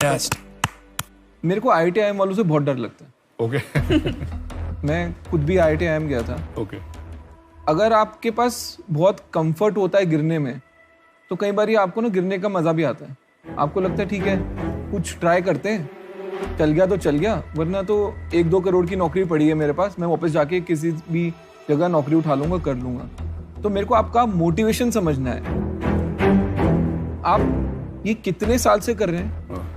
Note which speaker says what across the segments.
Speaker 1: Best.
Speaker 2: मेरे को IIT-IIM वालों से बहुत डर लगता है।
Speaker 3: ओके
Speaker 2: मैं खुद भी IIT-IIM गया था।
Speaker 3: ओके
Speaker 2: अगर आपके पास बहुत कंफर्ट होता है गिरने में, तो कई बार आपको ना गिरने का मजा भी आता है। आपको लगता है ठीक है कुछ ट्राई करते हैं, चल गया तो चल गया, वरना तो 1-2 करोड़ की नौकरी पड़ी है मेरे पास, मैं वापस जाके किसी भी जगह नौकरी उठा लूंगा, कर लूंगा। तो मेरे को आपका मोटिवेशन समझना है। आप ये कितने साल से कर रहे हैं?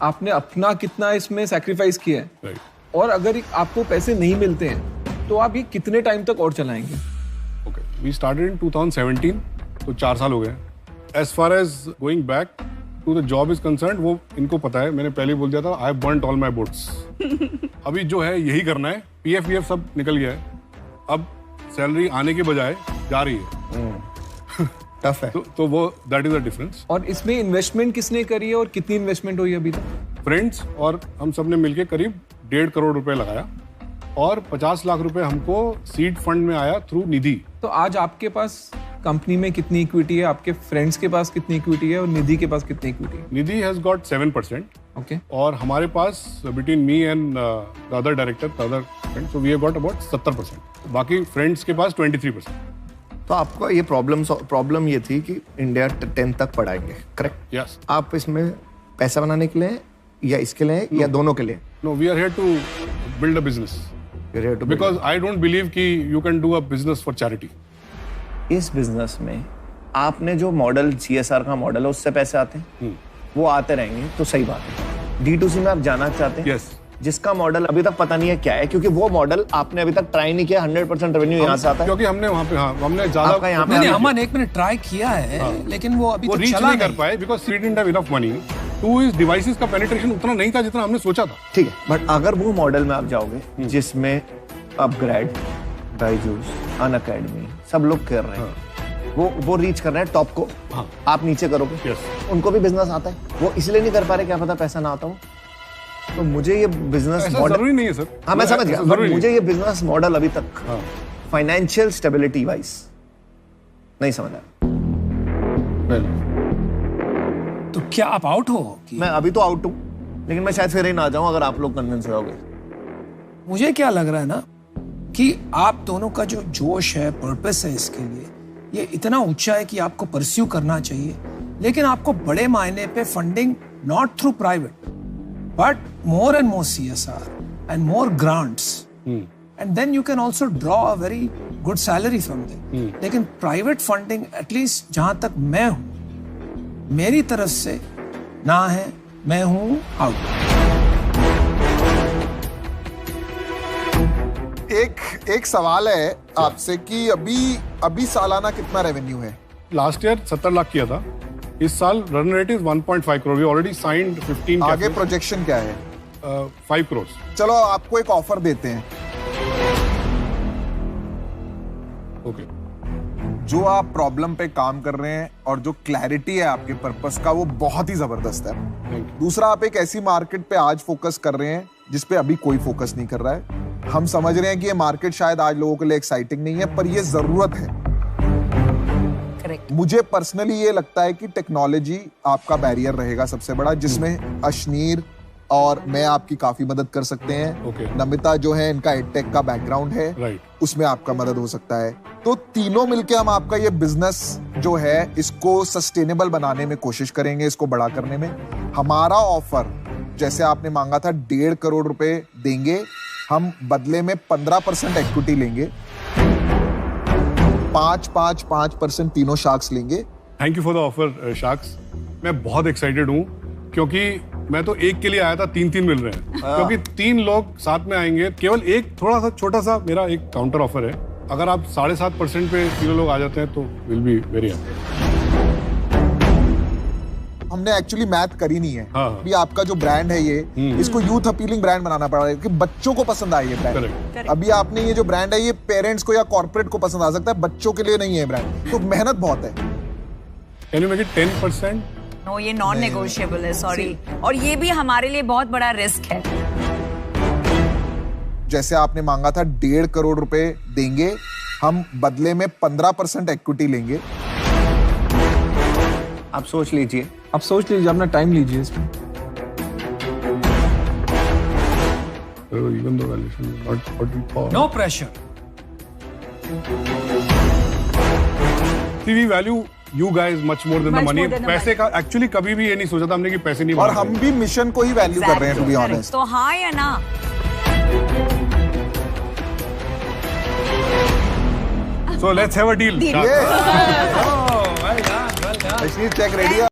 Speaker 2: आपने अपना कितना इसमें सैक्रिफाइस किया है?
Speaker 3: राइट।
Speaker 2: और अगर आपको पैसे नहीं मिलते हैं तो आप ये कितने टाइम तक और चलाएंगे?
Speaker 3: ओके वी स्टार्टेड इन 2017, तो 4 साल हो गए। As far as going back to the job is concern, वो इनको पता है, मैंने पहले ही बोल दिया था, I have burned all my boats. अभी जो है यही करना है, पीएफ वीएफ सब निकल गया है, अब सैलरी आने के बजाय जा रही है।
Speaker 1: टफ है।
Speaker 3: तो वो दैट इज द डिफरेंस।
Speaker 2: और इसमें इन्वेस्टमेंट किसने करी है और कितनी इन्वेस्टमेंट हुई अभी तक?
Speaker 3: फ्रेंड्स और हम सब ने मिलकर करीब 1.5 करोड़ रुपए लगाया और 50 लाख रुपए हमको सीड फंड में आया थ्रू निधि।
Speaker 2: तो आज आपके पास कंपनी में कितनी इक्विटी है, आपके फ्रेंड्स के पास कितनी इक्विटी है और निधि के पास कितनी इक्विटी है?
Speaker 3: Nidhi has got 7%।
Speaker 2: ओके।
Speaker 3: और हमारे पास between me and the other director, the other friend, so we have got about 70%। बाकी फ्रेंड्स के पास 23%।
Speaker 1: तो आपको ये प्रॉब्लम ये थी कि इंडिया 10 तक पढ़ाएंगे, करेक्ट?
Speaker 3: यस।
Speaker 1: आप इसमें पैसा बनाने के लिए या इसके लिए या दोनों के लिए?
Speaker 3: No, we are here to build a business because I don't believe कि you can do a business for charity.
Speaker 1: इस बिजनेस में आपने जो मॉडल CSR का मॉडल है उससे पैसे आते हैं, वो आते रहेंगे, तो सही बात है। D2C में आप जाना चाहते हैं?
Speaker 3: यस।
Speaker 1: जिसका मॉडल अभी तक पता नहीं है क्या है, क्योंकि वो मॉडल आपने अभी तक ट्राई नहीं किया। 100% रेवेन्यू यहाँ से आता है,
Speaker 3: क्योंकि हमने वहाँ पे हमने ज्यादा
Speaker 1: आपका यहाँ पे
Speaker 4: नहीं, अमन एक मिनट ट्राई किया है, लेकिन वो अभी
Speaker 3: वो
Speaker 4: तक
Speaker 3: रीच
Speaker 4: चला
Speaker 3: नहीं कर पाए because we didn't have enough money. 2 is devices का पेनिट्रेशन उतना नहीं था जितना हमने सोचा था।
Speaker 1: ठीक है, बट अगर वो मॉडल में आप जाओगे जिसमें अपग्रेड, बायजूस, अनअकैडमी सब लोग कर रहे हैं, वो रीच कर रहे हैं टॉप को, आप नीचे करोगे, उनको भी बिजनेस आता है, वो इसलिए नहीं कर पा रहे, क्या पता पैसा ना आता हो। तो मुझे ये बिजनेस मॉडल
Speaker 3: जरूरी नहीं है सर।
Speaker 1: हाँ मैं समझ गया, बट मुझे ये बिजनेस मॉडल अभी तक फाइनेंशियल स्टेबिलिटी वाइज नहीं समझ आया।
Speaker 4: तो क्या आप आउट हो कि?
Speaker 1: मैं अभी तो आउट हूँ, लेकिन मैं शायद फिर ही ना जाऊं अगर आप लोग कन्विंस रहोगे।
Speaker 4: मुझे क्या लग रहा है ना कि आप दोनों का जो जोश है, पर्पस है इसके लिए, ये इतना ऊंचा है कि आपको परस्यू करना चाहिए, लेकिन आपको बड़े मायने पे funding not through private but more and more CSR and more grants, and then you can also draw a very good salary from them. लेकिन private funding at least जहां तक मैं हूं, मेरी तरफ से ना है, मैं हूं आउट।
Speaker 5: एक सवाल है आपसे कि अभी सालाना कितना रेवेन्यू है?
Speaker 3: लास्ट ईयर 70 लाख किया था, इस साल run rate is 1.5 crore. We already signed 15।
Speaker 5: आगे प्रोजेक्शन क्या है?
Speaker 3: 5 करोड़।
Speaker 5: चलो आपको एक ऑफर देते हैं।
Speaker 3: ओके।
Speaker 5: जो आप प्रॉब्लम पे काम कर रहे हैं और जो क्लैरिटी है आपके पर्पस का, वो बहुत ही जबरदस्त है। दूसरा, आप एक ऐसी मार्केट पे आज फोकस कर रहे हैं जिस पे अभी कोई फोकस नहीं कर रहा है। हम समझ रहे हैं कि ये मार्केट शायद आज लोगों के लिए एक्साइटिंग नहीं है, पर ये जरूरत है। मुझे पर्सनली ये लगता है कि टेक्नोलॉजी आपका बैरियर रहेगा सबसे बड़ा, जिसमें अशनीर और मैं आपकी काफी मदद कर सकते हैं। नमिता जो है, इनका एडटेक का बैकग्राउंड है, उसमें आपका मदद हो सकता है। तो तीनों मिलके हम आपका ये बिजनेस जो है इसको सस्टेनेबल बनाने में कोशिश करेंगे, इसको बड़ा करने में। हमारा ऑफर, जैसे आपने मांगा था 1.5 करोड़ रुपए देंगे, हम बदले में 15% इक्विटी लेंगे, 5% तीनों शार्क्स लेंगे।
Speaker 3: Thank you for the offer sharks. मैं बहुत एक्साइटेड हूँ क्योंकि मैं तो एक के लिए आया था, 3 मिल रहे हैं, क्योंकि 3 लोग साथ में आएंगे। केवल एक थोड़ा सा छोटा सा मेरा एक काउंटर ऑफर है, अगर आप 7.5% पे 3 लोग आ जाते हैं तो विल बी वेरी हैप्पी।
Speaker 5: हमने एक्चुअली मैथ करी नहीं है। भी आपका जो ब्रांड है ये, इसको यूथ अपीलिंग ब्रांड बनाना पड़ा है कि बच्चों को पसंद आए ये ब्रांड। अभी आपने ये जो ब्रांड है ये पेरेंट्स को या कॉर्पोरेट को पसंद आ सकता है, बच्चों के लिए नहीं है ब्रांड, तो मेहनत बहुत है।
Speaker 3: Can you make it 10%?
Speaker 6: No, ये नॉन नेगोशिएबल है, सॉरी। और ये भी हमारे लिए बहुत बड़ा रिस्क है।
Speaker 5: जैसे आपने मांगा था 1.5 करोड़ रुपए देंगे, हम बदले में 15% इक्विटी लेंगे।
Speaker 1: आप सोच लीजिए,
Speaker 2: अपना टाइम लीजिए इसमें।
Speaker 3: even though valuation is not what we thought.
Speaker 4: No pressure.
Speaker 3: See, we value you guys much more than the
Speaker 6: Much
Speaker 3: money.
Speaker 6: more than the
Speaker 3: पैसे का एक्चुअली कभी भी ये नहीं सोचा था हमने कि पैसे नहीं
Speaker 5: और
Speaker 3: बनाने।
Speaker 5: हम भी मिशन को ही वैल्यू कर रहे हैं, टू बी ऑनेस्ट।
Speaker 6: तो हाँ या ना?
Speaker 3: So let's have a deal.
Speaker 6: Deal.
Speaker 5: Yeah.
Speaker 4: Oh, well done, well done.
Speaker 5: Ashneer cheque ready है।